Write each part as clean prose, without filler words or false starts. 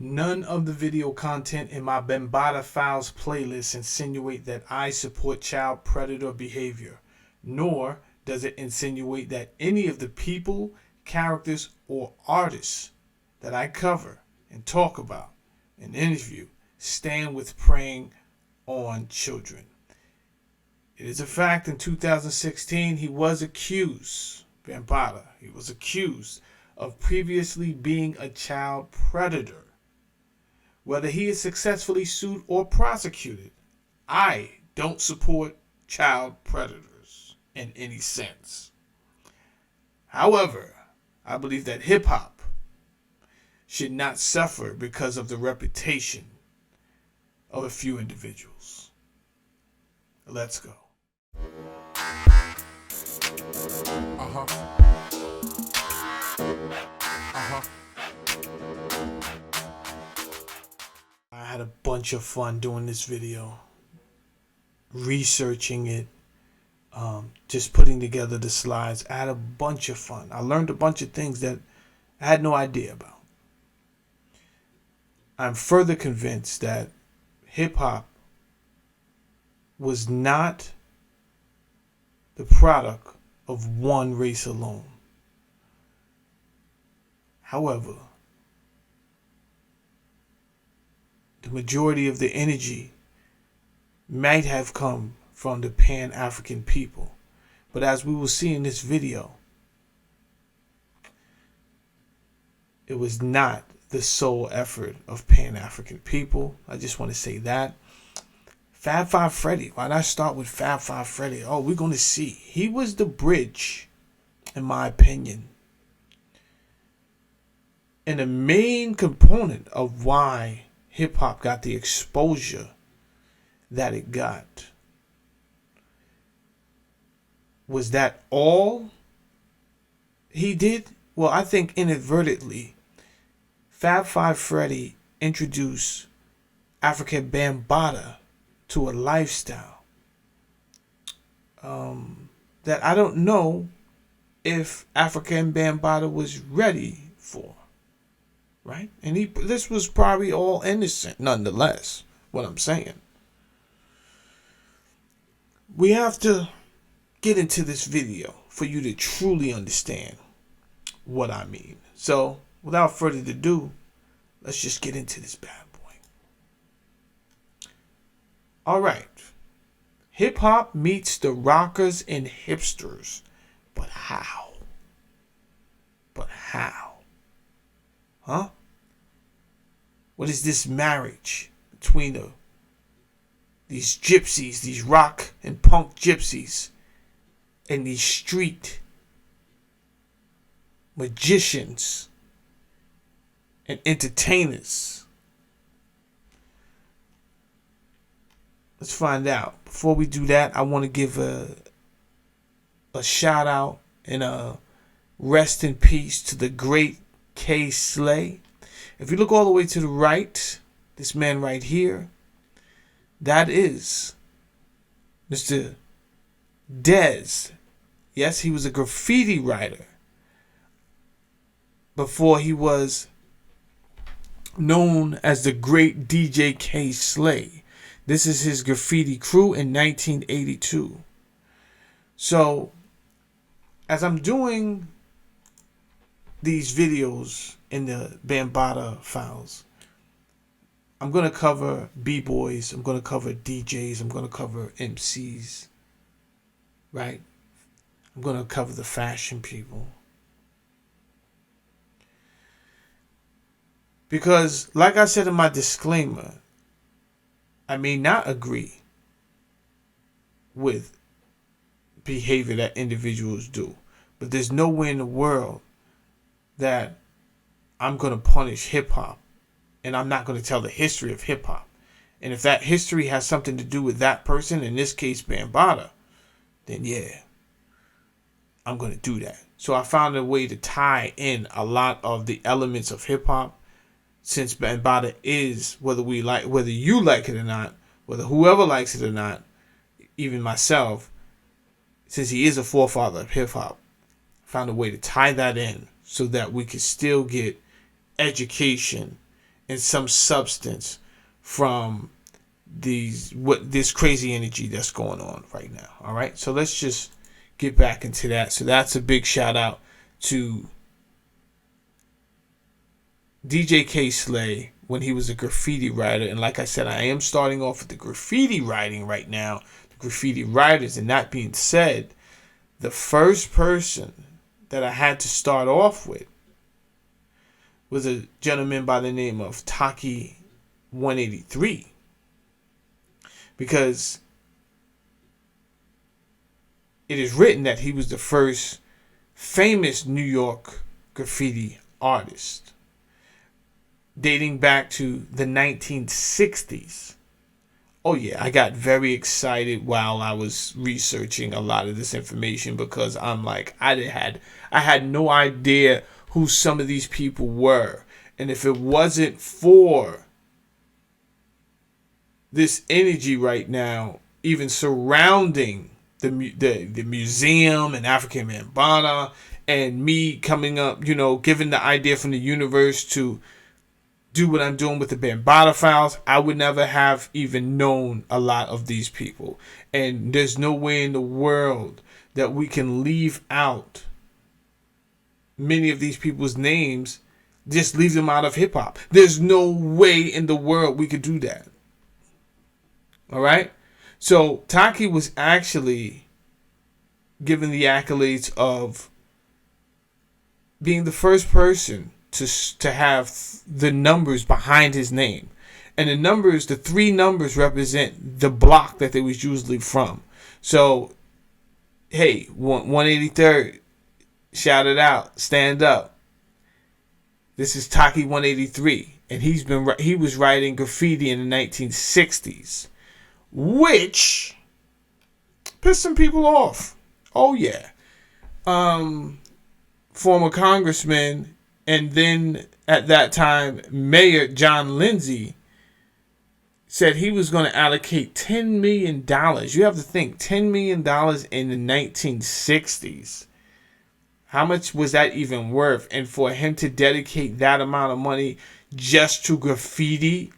None of the video content in my Bambaataa Files playlist insinuate that I support child predator behavior, nor does it insinuate that any of the people, characters, or artists that I cover and talk about and interview stand with preying on children. It is a fact in 2016 he was accused, Bambaataa, he was accused of previously being a child predator. Whether he is successfully sued or prosecuted, I don't support child predators in any sense. However, I believe that hip-hop should not suffer because of the reputation of a few individuals. Let's go. I had a bunch of fun doing this video, researching it, just putting together the slides. I had a bunch of fun. I learned a bunch of things that I had no idea about. I'm further convinced that hip-hop was not the product of one race alone. However, the majority of the energy might have come from the Pan-African people. But as we will see in this video, it was not the sole effort of Pan-African people. I just want to say that. Fab Five Freddy. Why not start with Fab Five Freddy? Oh, we're going to see. He was the bridge, in my opinion, and the main component of why hip-hop got the exposure that it got. Was that all he did? Well, I think inadvertently, Fab Five Freddy introduced African Bambaataa to a lifestyle that I don't know if African Bambaataa was ready for, right? And this was probably all innocent, nonetheless, what I'm saying. We have to get into this video for you to truly understand what I mean. So, without further ado, let's just get into this bad boy. Alright. Hip-hop meets the rockers and hipsters. But how? But how? Huh? What is this marriage between these gypsies, these rock and punk gypsies, and these street magicians and entertainers? Let's find out. Before we do that, I want to give a shout out and a rest in peace to the great K. Slay. If you look all the way to the right, this man right here, that is Mr. Dez. Yes, he was a graffiti writer before he was known as the great DJ K. Slay. This is his graffiti crew in 1982. So, as I'm doing these videos in the Bambaataa Files, I'm going to cover B-boys, I'm going to cover DJs, I'm going to cover MCs, right? I'm going to cover the fashion people. Because, like I said in my disclaimer, I may not agree with behavior that individuals do, but there's no way in the world that I'm going to punish hip-hop, and I'm not going to tell the history of hip-hop. And if that history has something to do with that person, in this case Bambaataa, then yeah, I'm going to do that. So I found a way to tie in a lot of the elements of hip-hop, since Bambaataa is, whether you like it or not, whether whoever likes it or not, even myself, since he is a forefather of hip-hop, found a way to tie that in so that we could still get education and some substance from this crazy energy that's going on right now. All right, so let's just get back into that. So that's a big shout out to DJ K Slay when he was a graffiti writer. And like I said, I am starting off with the graffiti writing right now, the graffiti writers. And that being said, the first person that I had to start off with was a gentleman by the name of Taki 183. Because it is written that he was the first famous New York graffiti artist, dating back to the 1960s. Oh yeah, I got very excited while I was researching a lot of this information, because I'm like, I had no idea who some of these people were. And if it wasn't for this energy right now, even surrounding the museum and African Bambaataa, and me coming up, given the idea from the universe to do what I'm doing with the Bambaataa files, I would never have even known a lot of these people. And there's no way in the world that we can leave out many of these people's names, just leave them out of hip hop. There's no way in the world we could do that. All right? So Taki was actually given the accolades of being the first person to have the numbers behind his name. And the three numbers represent the block that they was usually from. So, hey, 183rd, shout it out, stand up. This is Taki 183, and he was writing graffiti in the 1960s, which pissed some people off. Oh yeah. Former congressman and then at that time Mayor John Lindsay said he was going to allocate $10 million. You have to think, $10 million in the 1960s. How much was that even worth? And for him to dedicate that amount of money just to graffiti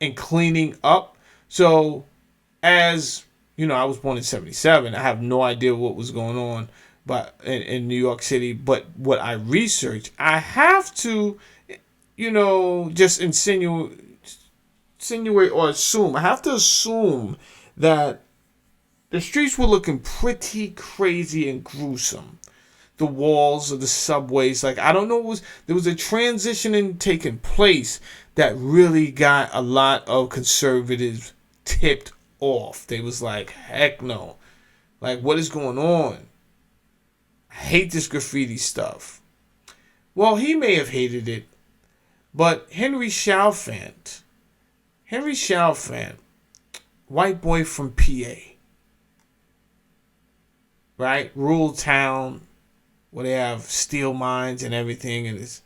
and cleaning up. So, as you know, I was born in 1977. I have no idea what was going on in New York City. But what I researched, I have to, just insinuate or assume. I have to assume that the streets were looking pretty crazy and gruesome. The walls of the subways, like, I don't know, there was a transitioning taking place that really got a lot of conservatives tipped off. They was like, heck no. Like, what is going on? I hate this graffiti stuff. Well, he may have hated it, but Henry Chalfant, white boy from PA, right? Rural town where they have steel mines and everything, and it's,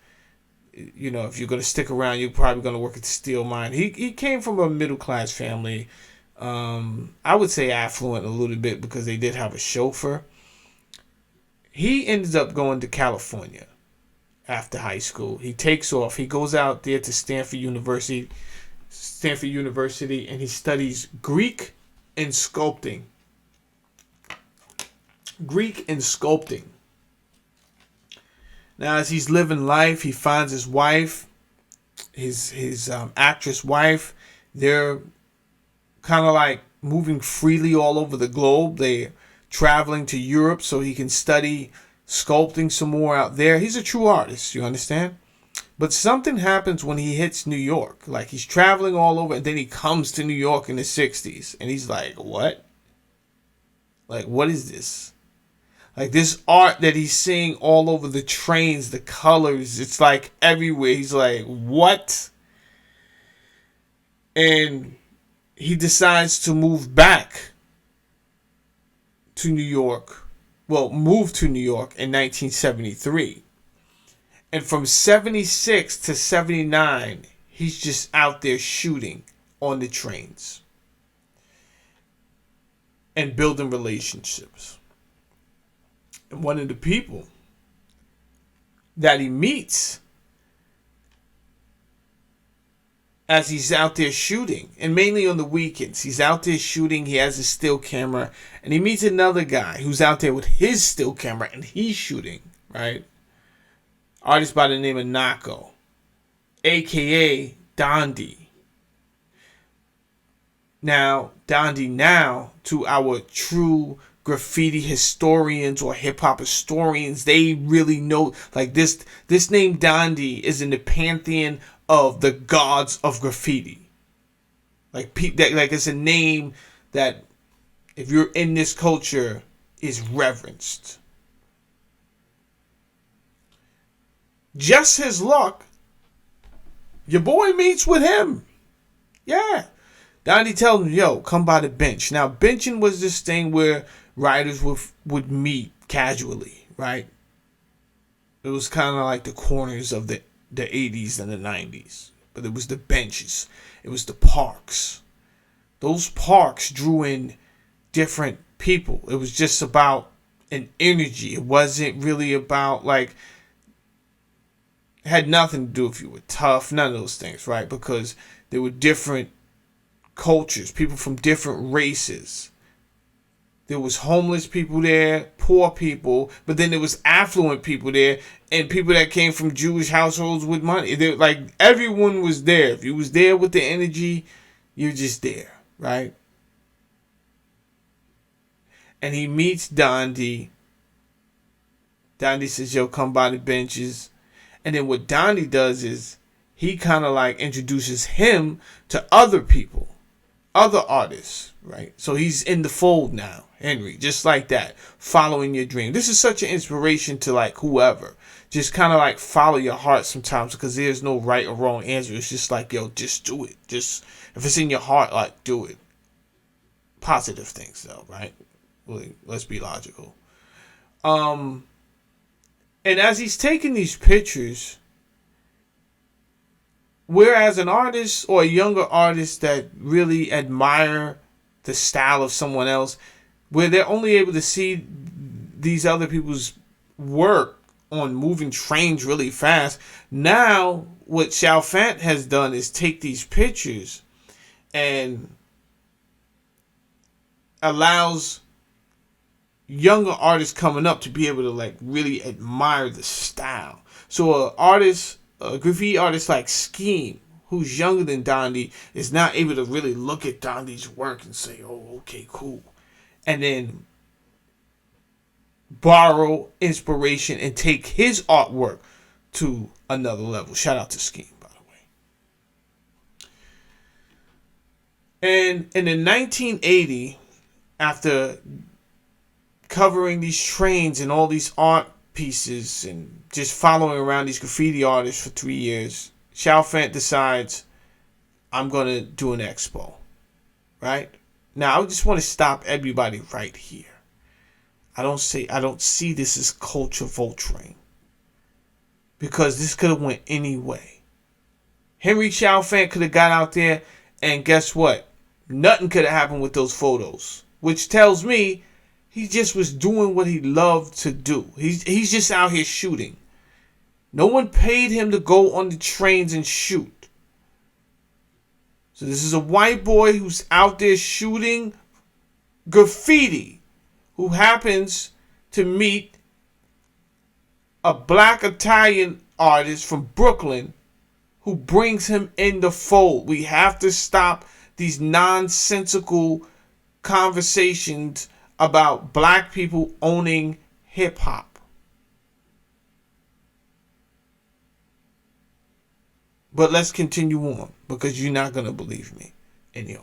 if you're going to stick around, you're probably going to work at the steel mine. He came from a middle-class family. I would say affluent a little bit, because they did have a chauffeur. He ended up going to California after high school. He takes off. He goes out there to Stanford University, and he studies Greek and sculpting. Now, as he's living life, he finds his wife, his actress wife. They're kind of like moving freely all over the globe. They're traveling to Europe so he can study sculpting some more out there. He's a true artist, you understand? But something happens when he hits New York. Like, he's traveling all over, and then he comes to New York in the 60s. And he's like, what? Like, what is this? Like, this art that he's seeing all over the trains, the colors, it's like everywhere. He's like, what? And he decides to move back to New York. Well, moved to New York in 1973. And from 76 to 79, he's just out there shooting on the trains and building relationships. And one of the people that he meets as he's out there shooting, and mainly on the weekends. He's out there shooting, he has a still camera, and he meets another guy who's out there with his still camera, and he's shooting, right? Artist by the name of Nako, a.k.a. Dondi. Now, Dondi now, to our true graffiti historians or hip-hop historians, they really know, like, this name Dondi is in the pantheon of the gods of graffiti. Like it's a name that, if you're in this culture, is reverenced. Just his luck, your boy meets with him. Yeah. Dondi tells him, yo, come by the bench. Now, benching was this thing where writers would meet casually, right? It was kind of like the corners of the 80s and the 90s. But it was the benches. It was the parks. Those parks drew in different people. It was just about an energy. It wasn't really about, like, it had nothing to do if you were tough. None of those things, right? Because there were different cultures, people from different races. There was homeless people there, poor people, but then there was affluent people there, and people that came from Jewish households with money. Like, everyone was there. If you was there with the energy, you're just there, right? And he meets Dondi. Dondi says, yo, come by the benches. And then what Dondi does is he kind of like introduces him to other people, other artists, right? So he's in the fold now, Henry, just like that, following your dream. This is such an inspiration to, like, whoever. Just kind of like follow your heart sometimes, because there's no right or wrong answer. It's just like, yo, just do it. Just, if it's in your heart, like, do it. Positive things, though, right? Let's be logical. And as he's taking these pictures, whereas an artist or a younger artist that really admire the style of someone else, where they're only able to see these other people's work on moving trains really fast, now what Chalfant has done is take these pictures and allows younger artists coming up to be able to, like, really admire the style. So a graffiti artist like Scheme, who's younger than Dondi, is now able to really look at Dondi's work and say, oh, okay, cool. And then borrow inspiration and take his artwork to another level. Shout out to Scheme, by the way. And in 1980, after covering these trains and all these art pieces and just following around these graffiti artists for 3 years, Chalfant decides, I'm going to do an expo, right? Now, I just want to stop everybody right here. I don't see this as culture vulturing, because this could have went any way. Henry Chalfant could have got out there, and guess what? Nothing could have happened with those photos, which tells me he just was doing what he loved to do. He's just out here shooting. No one paid him to go on the trains and shoot. So this is a white boy who's out there shooting graffiti, who happens to meet a black Italian artist from Brooklyn who brings him in the fold. We have to stop these nonsensical conversations about black people owning hip-hop. But let's continue on, because you're not going to believe me anyway.